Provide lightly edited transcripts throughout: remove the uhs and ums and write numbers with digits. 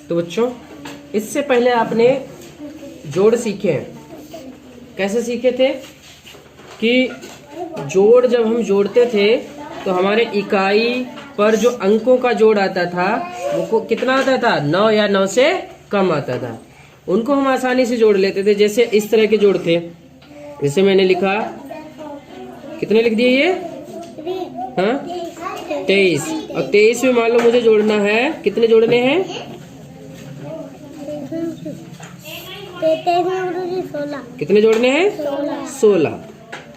तो बच्चों इससे पहले आपने जोड़ सीखे हैं। कैसे सीखे थे कि जोड़ जब हम जोड़ते थे तो हमारे इकाई पर जो अंकों का जोड़ आता था वो कितना आता था, 9 या 9 से कम आता था। उनको हम आसानी से जोड़ लेते थे। जैसे इस तरह के जोड़ थे, जैसे मैंने लिखा, कितने लिख दिए ये, हाँ 23। और 23 में मान लो मुझे जोड़ना है, कितने जोड़ने हैं, 16। कितने जोड़ने हैं, 16।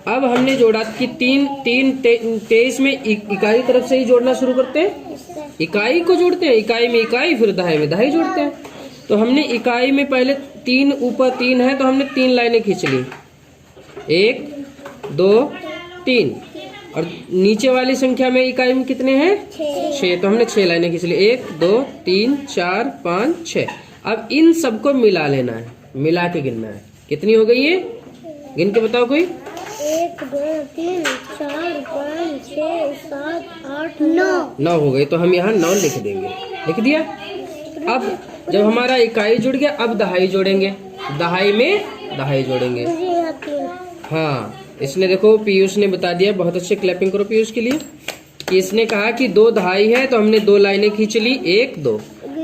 अब हमने जोड़ा कि 23 में इकाई तरफ से ही जोड़ना शुरू करते हैं। इकाई को जोड़ते हैं, इकाई में इकाई, फिर दहाई में दहाई जोड़ते हैं। तो हमने इकाई में पहले 3 ऊपर 3 है तो हमने 3 लाइनें खींच ली, 1 2 3। और नीचे वाली संख्या में इकाई में कितने हैं, 6, तो हमने 6 लाइनें खींच ली, 1 2 3 4 5 6। अब इन सबको मिला लेना है, मिला के गिनना है। कितनी हो गई ये, गिन के बताओ कोई। 1 2 3 4 5 6 7 8 9 हो गई। तो हम यहाँ 9 लिख देंगे, लिख दिया। अब जब हमारा इकाई जुड़ गया, अब दहाई जोड़ेंगे, दहाई में दहाई जोड़ेंगे। हाँ, इसने देखो पीयूष ने बता दिया, बहुत अच्छे, क्लैपिंग करो पीयूष के लिए। कि इसने कहा कि 2 दहाई है तो हमने 2 लाइनें खींच ली, 1 2।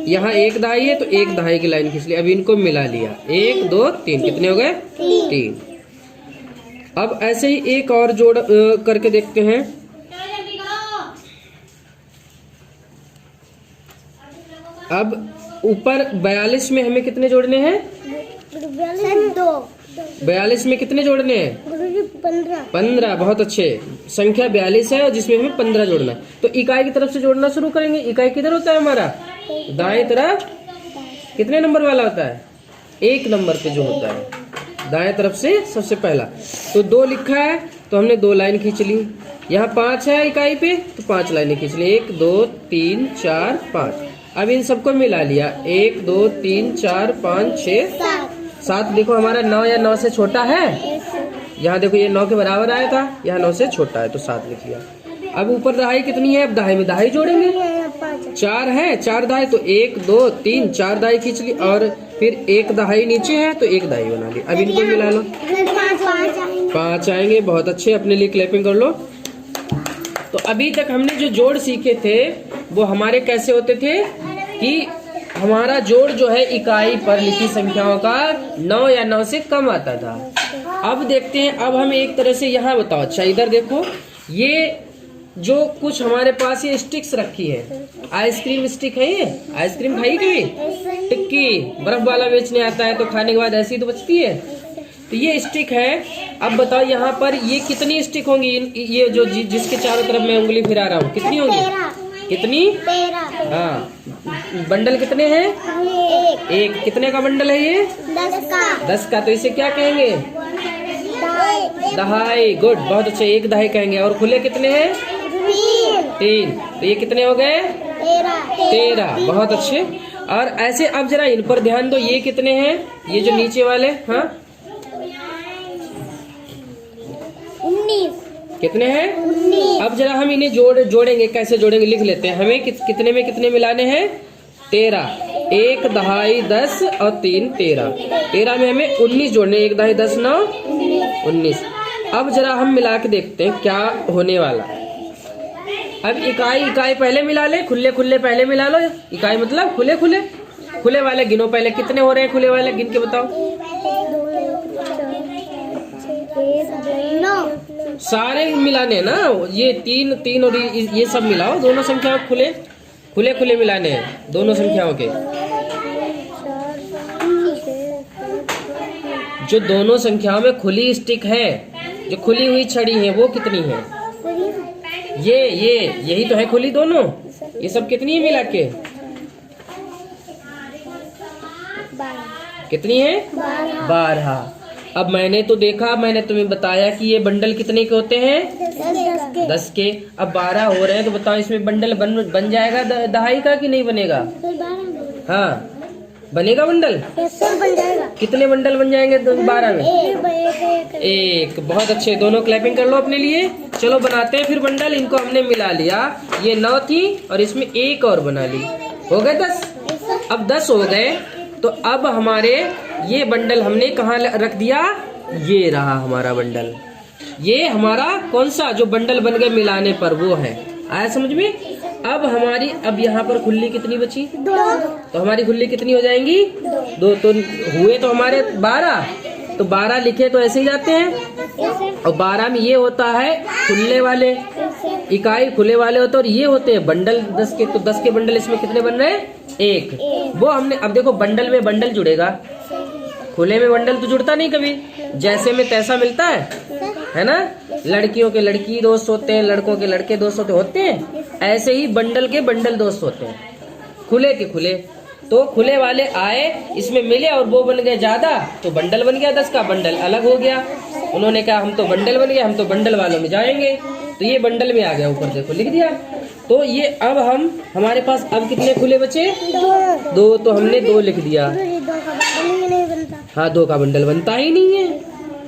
यहाँ 1 दहाई है तो 1 दहाई की लाइन खींच ली। अब इनको मिला लिया, 1 2 3, कितने हो गए, 3। अब ऐसे ही एक और जोड़ करके देखते हैं। अब ऊपर 42 में हमें कितने जोड़ने हैं, 42 में कितने जोड़ने हैं, 15। बहुत अच्छे, संख्या 42 है और जिसमें हमें 15 जोड़ना है। तो इकाई की तरफ से जोड़ना शुरू करेंगे। इकाई किधर होता है हमारा, दाएं तरफ। कितने नंबर वाला होता है, 1 नंबर पे जो होता है, दाएं तरफ से सबसे पहला। तो 2 लिखा है तो हमने 2 लाइन खींच ली। यहाँ 5 है इकाई पे तो 5 लाइनें खींच ली, 1 2 3 4 5। अब इन सबको मिला लिया, 1 2 3 4 5 6 7। देखो हमारा 9 या 9 से छोटा है, यहाँ देखो ये 9 के बराबर आया था, यहाँ 9 से छोटा है तो 7 लिख लिया। अब ऊपर दहाई कितनी है, अब दहाई में दहाई जोड़ेंगे, 4 है, 4 दहाई तो 1 2 3 4 दहाई खींच ली। और फिर 1 दहाई नीचे है तो 1 दहाई बना ली। अब इनको मिला लो, 5 आएंगे। बहुत अच्छे, अपने लिए क्लैपिंग कर लो। तो अभी तक हमने जो जोड़ सीखे थे वो हमारे कैसे होते थे कि हमारा जोड़ जो है इकाई पर लिखी संख्याओं का 9 या 9 से कम आता था। अब देखते हैं, अब हम एक तरह से, यहाँ बताओ, अच्छा इधर देखो, ये जो कुछ हमारे पास ये स्टिक्स रखी है, आइसक्रीम स्टिक है, ये आइसक्रीम खाई कभी, टिक्की बर्फ वाला बेचने आता है तो खाने के बाद ऐसी तो बचती है। तो ये स्टिक है। अब बताओ यहाँ पर ये कितनी स्टिक होंगी, ये जो जिसके चारों तरफ मैं उंगली फिरा रहा हूँ, कितनी होंगी, कितनी, 13। हाँ। बंडल कितने हैं, 1। कितने का बंडल है ये, 10 का। तो इसे क्या कहेंगे, दहाई। गुड, बहुत अच्छे, 1 दहाई कहेंगे। और खुले कितने हैं, 3। तो ये कितने हो गए, 13। बहुत अच्छे। और ऐसे अब जरा इन पर ध्यान दो, ये कितने हैं, ये जो नीचे वाले, हाँ 19। कितने हैं, 19। अब जरा हम इन्हें जोड़ेंगे, कैसे जोड़ेंगे लिख लेते हैं। हमें कितने में कितने मिलाने हैं, 13। 1 दहाई 10 और 3 13। 13 में हमें 19 जोड़ने, 1 दहाई 10 9 19। अब जरा हम मिला के देखते हैं क्या होने वाला। अब इकाई पहले मिला ले, खुले पहले मिला लो। इकाई मतलब खुले वाले गिनो पहले, कितने हो रहे हैं खुले वाले, गिन के बताओ। 9 सारे मिलाने ना, ये 3 और ये सब मिलाओ, दोनों संख्याओं खुले मिलाने हैं, दोनों संख्याओं के। जो दोनों संख्याओं में खुली स्टिक है, जो खुली हुई छड़ी है, वो कितनी है, यही तो है खुली दोनों। ये सब कितनी है मिला के, कितनी है, 12। अब मैंने तो देखा, मैंने तुम्हें बताया कि ये बंडल कितने के होते हैं, 10 के। अब 12 हो रहे हैं तो बताओ इसमें बंडल बन जाएगा दहाई का कि नहीं बनेगा, हाँ बनेगा बंडल, बन जाएगा। कितने बंडल बन जाएंगे 12 में, 1। बहुत अच्छे, दोनों क्लैपिंग कर लो अपने लिए। चलो बनाते हैं फिर बंडल। इनको हमने मिला लिया, ये 9 थी और इसमें 1 और बना ली, हो गए 10। अब 10 हो गए, तो अब हमारे ये बंडल हमने कहाँ रख दिया, ये रहा हमारा बंडल। ये हमारा कौन सा जो बंडल बन गए मिलाने पर, वो है। आया समझ में? अब हमारी अब यहाँ पर खुली कितनी बची, 2। तो हमारी खुली कितनी हो जाएंगी, 2। तो हुए तो हमारे 12, तो 12 लिखे तो ऐसे ही जाते हैं। और 12 में ये होता है खुले वाले इकाई, खुले वाले होते हैं, और ये होते हैं बंडल 10 के। तो 10 के बंडल इसमें कितने बन रहे हैं, 1। वो हमने अब देखो बंडल में बंडल जुड़ेगा, खुले में बंडल तो जुड़ता नहीं कभी, जैसे में तैसा मिलता है ना। लड़कियों के लड़की दोस्त होते हैं, लड़कों के लड़के दोस्त होते हैं, ऐसे ही बंडल के बंडल दोस्त होते हैं, खुले के खुले। तो खुले वाले आए, इसमें मिले और वो बन गए ज्यादा, तो बंडल बन गया 10 का, बंडल अलग हो गया। उन्होंने कहा हम तो बंडल बन गए, हम तो बंडल वालों में जाएंगे, तो ये बंडल में आ गया, ऊपर देखो लिख दिया। तो ये अब हमारे पास अब कितने खुले बचे, 2। तो हमने 2 लिख दिया। हाँ, 2 का बंडल बनता ही नहीं है।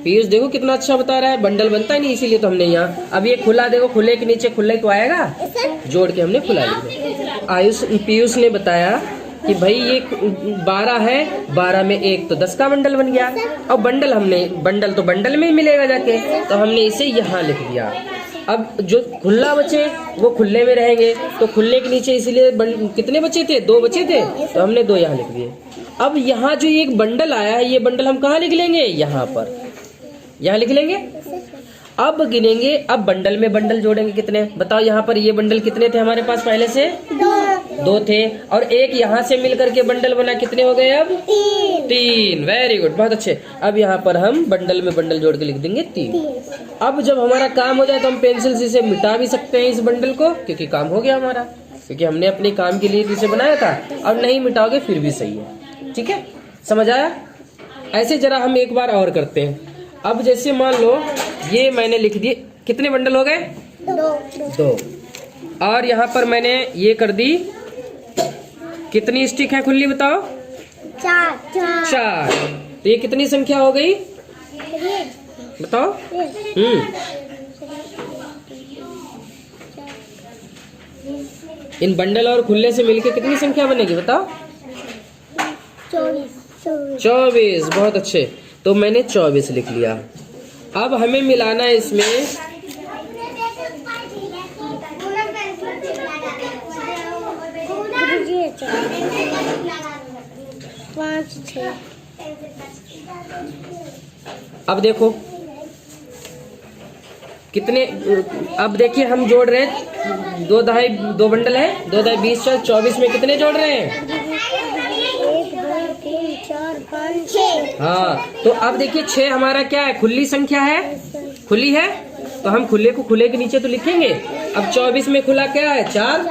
पीयूष देखो कितना अच्छा बता रहा है, बंडल बनता ही नहीं, इसीलिए तो हमने यहाँ। अब ये खुला देखो, खुले के नीचे खुले तो आएगा, जोड़ के हमने खुला लिख दिया। पीयूष ने बताया कि भाई ये 12 है, 12 में 1 तो 10 का बंडल बन गया। और बंडल हमने बंडल तो बंडल में ही मिलेगा जाके, तो हमने इसे यहाँ लिख दिया। अब जो खुला बचे वो खुले में रहेंगे, तो खुले के नीचे इसीलिए कितने बचे थे, 2 बचे थे, तो हमने 2 यहाँ लिख दिए। अब यहाँ जो एक बंडल आया है, ये बंडल हम कहाँ लिख लेंगे, यहाँ पर, यहाँ लिख लेंगे। अब गिनेंगे, अब बंडल में बंडल जोड़ेंगे कितने, बताओ। यहाँ पर ये बंडल कितने थे हमारे पास पहले से, 2 थे, और एक यहाँ से मिलकर के बंडल बना, कितने हो गए अब, 3। वेरी गुड, बहुत अच्छे। अब यहाँ पर हम बंडल में बंडल जोड़ के लिख देंगे 3। अब जब हमारा काम हो जाए तो हम पेंसिल से इसे मिटा भी सकते हैं इस बंडल को, क्योंकि काम हो गया हमारा, क्योंकि हमने अपने काम के लिए इसे बनाया था। और नहीं मिटाओगे फिर भी सही है, ठीक है, समझ आया। ऐसे जरा हम एक बार और करते हैं। अब जैसे मान लो ये मैंने लिख दिए, कितने बंडल हो गए, 2। और यहाँ पर मैंने ये कर दी, कितनी स्टिक है खुली बताओ, 4। तो ये कितनी संख्या हो गई बताओ। इन बंडल और खुले से मिलके कितनी संख्या बनेगी बताओ, 24। बहुत अच्छे, तो मैंने 24 लिख लिया। अब हमें मिलाना है इसमें 5, 6। अब देखो कितने, अब देखिए हम जोड़ रहे हैं 2 दहाई 2 बंडल है, 2 दहाई 20, 24 में कितने जोड़ रहे हैं, 1, 2, 3, 4, 5, 6। हाँ, तो अब देखिए 6 हमारा क्या है, खुली संख्या है, खुली है, तो हम खुले को खुले के नीचे तो लिखेंगे। अब 24 में खुला क्या है, 4,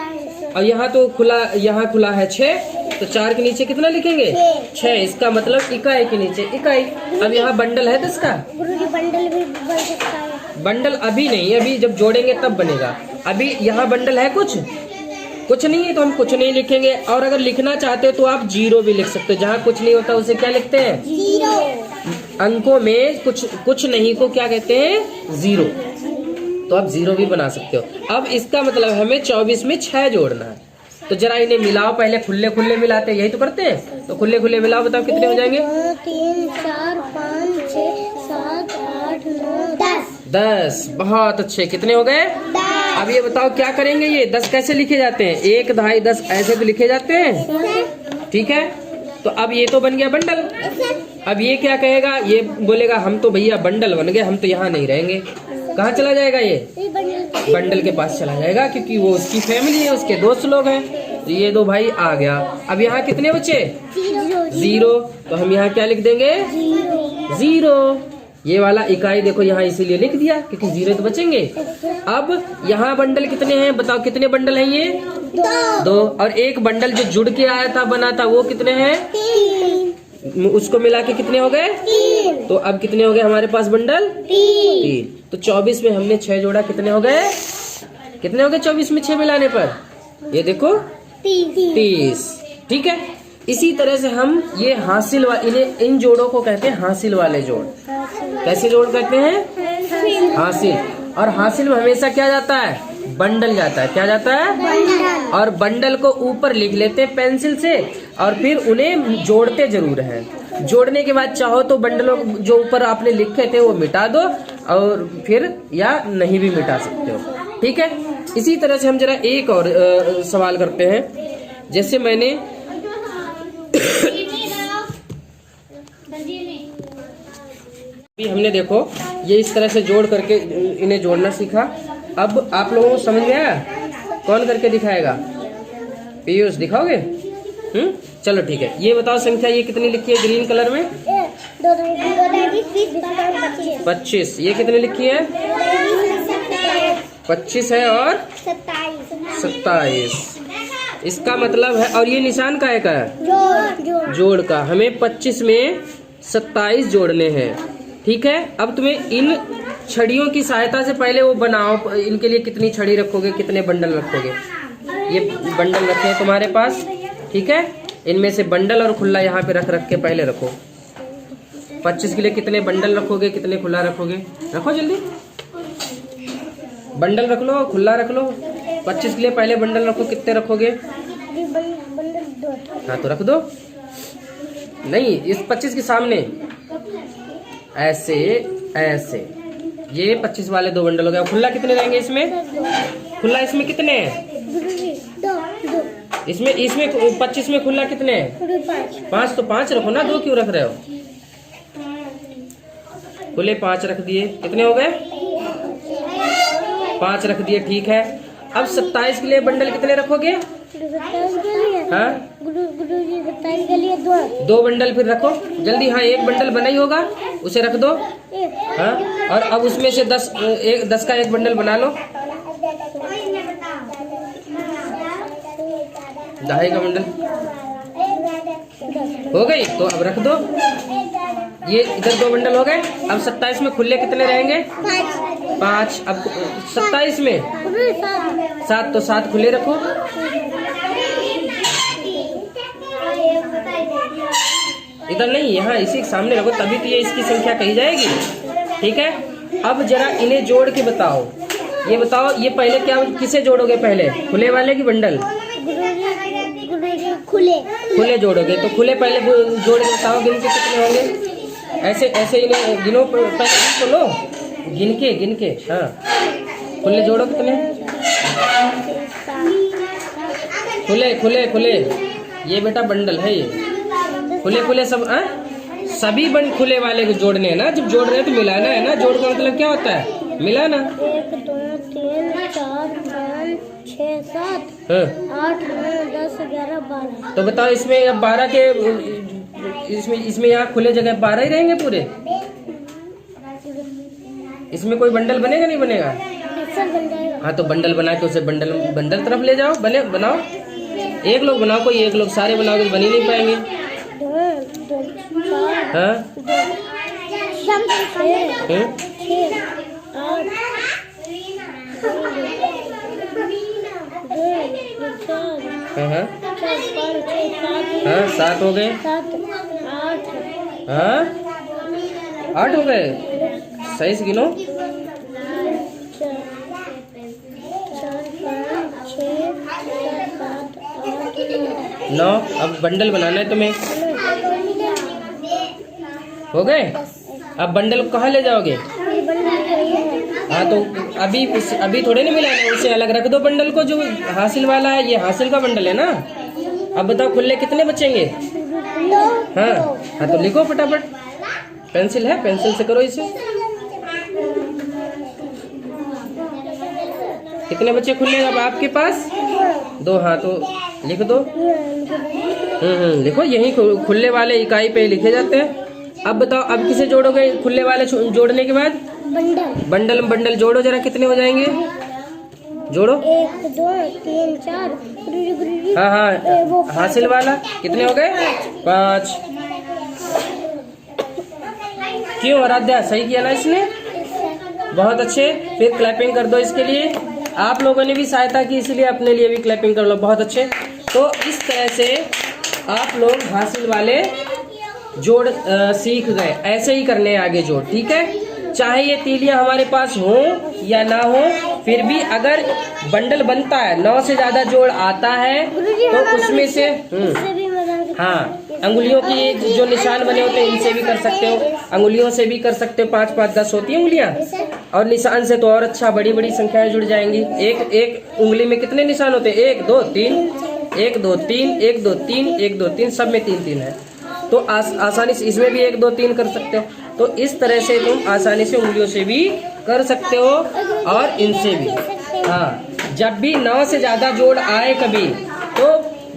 और यहाँ तो खुला, यहाँ खुला है 6, तो 4 के नीचे कितना लिखेंगे, 6। इसका मतलब इकाई के नीचे इकाई। अब यहाँ बंडल है 10 का, गुरुजी बंडल भी बन सकता है। बंडल अभी नहीं, अभी जब जोड़ेंगे तब बनेगा। अभी यहाँ बंडल है कुछ नहीं है, तो हम कुछ नहीं लिखेंगे। और अगर लिखना चाहते हो तो आप 0 भी लिख सकते हो, जहाँ कुछ नहीं होता उसे क्या लिखते हैं, 0। अंकों में कुछ नहीं को क्या कहते हैं, 0, तो आप 0 भी बना सकते हो। अब इसका मतलब हमें 24 में 6 जोड़ना है, तो जरा इन्हें मिलाओ, पहले खुले खुले मिलाते हैं, यही तो करते हैं, तो खुले खुले मिलाओ, बताओ कितने हो जाएंगे, 2, 3, 4, 5, 6, 7, 8, 9, 10। बहुत अच्छे, कितने हो गए। अब ये बताओ क्या करेंगे, ये 10 कैसे लिखे जाते हैं, 1 दहाई 10 ऐसे तो लिखे जाते हैं, ठीक है। तो अब ये तो बन गया बंडल। अब ये क्या कहेगा, ये बोलेगा हम तो भैया बंडल बन गए, हम तो यहाँ नहीं रहेंगे। कहाँ चला जाएगा, ये बंडल के पास चला जाएगा, क्योंकि वो उसकी फैमिली है, उसके दोस्त लोग हैं। तो ये 2 भाई आ गया। अब यहाँ कितने बचे, 0, तो हम यहाँ क्या लिख देंगे, 0। ये वाला इकाई देखो यहाँ इसीलिए लिख दिया क्योंकि 0 तो बचेंगे। अब यहाँ बंडल कितने हैं बताओ, कितने बंडल हैं, ये 2। और एक बंडल जो जुड़ के आया था बना था वो कितने हैं, 3। उसको मिला के कितने हो गए, 3। तो अब कितने हो गए हमारे पास बंडल, 3। तो 24 में हमने 6 जोड़ा, कितने हो गए, कितने हो गए 24 में 6 मिलाने पर, ये देखो 30। ठीक है, इसी तरह से हम ये हासिल इन्हें इन जोड़ों को कहते हैं हासिल वाले जोड़। कैसे जोड़ कहते हैं, हासिल। और हासिल में हमेशा क्या जाता है, बंडल जाता है। क्या जाता है, बंडल। और बंडल को ऊपर लिख लेते हैं पेंसिल से, और फिर उन्हें जोड़ते जरूर हैं। जोड़ने के बाद चाहो तो बंडलों जो ऊपर आपने लिखे थे वो मिटा दो और फिर या नहीं भी मिटा सकते हो। ठीक है, इसी तरह से हम जरा एक और सवाल करते हैं। जैसे मैंने अभी हमने देखो ये इस तरह से जोड़ करके इन्हें जोड़ना सीखा। अब आप लोगों को समझ में आया? कौन करके दिखाएगा? पीयूष दिखाओगे? चलो ठीक है। ये बताओ संख्या ये कितनी लिखी है ग्रीन कलर में? 25। ये कितनी लिखी है? 25 है और 27। इसका मतलब है, और ये निशान काहे का है? जोड़ का। हमें 25 में 27 जोड़ने हैं। ठीक है, अब तुम्हें इन छड़ियों की सहायता से पहले वो बनाओ। इनके लिए कितनी छड़ी रखोगे, कितने बंडल रखोगे? ये बंडल रखे हैं तुम्हारे पास। ठीक है, इनमें से बंडल और खुला यहाँ पे रख के पहले रखो। 25 के लिए कितने बंडल रखोगे, कितने खुला रखोगे? रखो जल्दी, बंडल रख लो, खुला रख लो। 25 के लिए पहले बंडल रखो, कितने रखोगे? हाँ तो रख दो। नहीं, इस 25 के सामने ऐसे ऐसे। ये 25 वाले 2 बंडल हो गए। खुला कितने रहेंगे इसमें? खुला इसमें कितने हैं? इसमें 25 में खुला कितने हैं? 5। तो 5 रखो ना, 2 क्यों रख रहे हो? खुले 5 रख दिए। कितने हो गए? 5 रख दिए। ठीक है, अब 27 के लिए बंडल कितने रखोगे? हाँ, 27 के लिए 2 बंडल फिर रखो जल्दी। हाँ, एक बंडल बना ही होगा, उसे रख दो। हाँ, और अब उसमें से 10 का एक बंडल बना लो। 2.5 का बंडल हो गई। तो अब रख दो। ये इधर 2 बंडल हो गए। अब 27 में खुले कितने रहेंगे? 5। अब 27 में 7, तो 7 खुले रखो। इधर नहीं, यहाँ इसी के सामने रखो, तभी तो ये इसकी संख्या कही जाएगी। ठीक है, अब जरा इन्हें जोड़ के बताओ। ये बताओ, ये पहले क्या किसे जोड़ोगे? पहले खुले वाले की बंडल? खुले जोड़ोगे। तो खुले पहले जोड़ के बताओ, गिन के कितने होंगे? ऐसे ऐसे इन्हें गिनो, पहले तो लो, गिन के। हाँ, खुले जोड़ो कितने? खुले। ये बेटा बंडल है ये। खुले सब सभी खुले वाले को जोड़ने हैं ना। जब जोड़ रहे हैं तो मिलाना है ना। जोड़ का मतलब क्या होता है? मिलाना। 1 2 3 4 5 6 7 8 9 10 11 12। तो बताओ इसमें अब 12 के इसमें यहाँ खुले जगह 12 ही रहेंगे पूरे? इसमें कोई बंडल बनेगा नहीं बनेगा? हाँ, तो बंडल बना के उसे बंडल तरफ ले जाओ। बनाओ। एक लोग बनाओ, कोई एक लोग। सारे बनाओगे तो बन ही नहीं पाएंगे। हाँ, 7 हो गए। 8 हो गए। सही से गिनो। 9। अब बंडल बनाना है तुम्हें। हो गए। अब बंडल को कहाँ ले जाओगे? हाँ, तो अभी थोड़े नहीं मिलाना, उसे अलग रख दो बंडल को। जो हासिल वाला है, ये हासिल का बंडल है ना। अब बताओ खुले कितने बचेंगे? हाँ, तो लिखो फटाफट। पेंसिल है, पेंसिल से करो इसे। कितने बच्चे खुले अब आपके पास? 2। हाँ, तो लिख दो। लिखो, यही खुले वाले इकाई पे लिखे जाते हैं। अब बताओ, अब किसे जोड़ोगे? खुले वाले जोड़ने के बाद बंडल जोड़ो जरा, कितने हो जाएंगे? जोड़ो। 1 2 3 4। हाँ, हासिल वाला कितने हो गए? 5। क्यों आराध्या, सही किया ना इसने? बहुत अच्छे। फिर क्लैपिंग कर दो इसके लिए। आप लोगों ने भी सहायता की, इसलिए अपने लिए भी क्लैपिंग कर लो। बहुत अच्छे। तो इस तरह से आप लोग हासिल वाले जोड़ सीख गए। ऐसे ही करने हैं आगे जोड़। ठीक है, चाहे ये तीलियां हमारे पास हो या ना हो, फिर भी अगर बंडल बनता है, 9 से ज्यादा जोड़ आता है तो उसमें से हाँ, अंगुलियों की जो निशान बने होते हैं इनसे भी कर सकते हो, अंगुलियों से भी कर सकते हो। 5 5 10 होती है उंगलियां, और निशान से तो और अच्छा, बड़ी बड़ी संख्याएं जुड़ जाएंगी। एक एक उंगली में कितने निशान होते हैं? 1 2 3, 1 2 3, 1 2 3, 1 2 3, सब में 3 3 है। तो आसानी से इसमें भी 1 2 3 कर सकते हो। तो इस तरह से तुम आसानी से उंगलियों से भी कर सकते हो और इनसे भी। हाँ, जब भी 9 से ज्यादा जोड़ आए कभी तो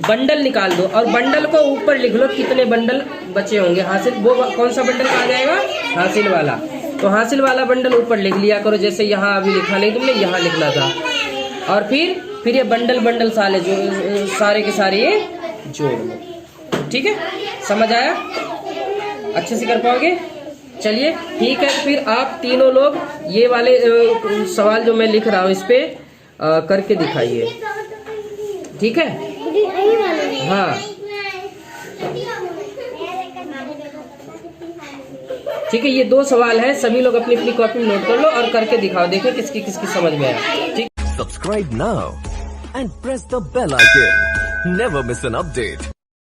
बंडल निकाल दो और बंडल को ऊपर लिख लो कितने बंडल बचे होंगे। हासिल वो कौन सा बंडल आ जाएगा? हासिल वाला। तो हासिल वाला बंडल ऊपर लिख लिया करो, जैसे यहाँ अभी लिखा नहीं तुमने, यहाँ लिखना था। और फिर ये बंडल सारे जो सारे के सारे ये जोड़ लो। ठीक है, समझ आया? अच्छे से कर पाओगे? चलिए ठीक है, फिर आप तीनों लोग ये वाले सवाल जो मैं लिख रहा हूँ इस पे करके दिखाइए। ठीक है? हाँ ठीक है, ये 2 सवाल है, सभी लोग अपनी अपनी कॉपी में नोट कर लो और करके दिखाओ, देखें किसकी किसकी समझ में आया। ठीक, subscribe now and press the bell icon, never miss an update.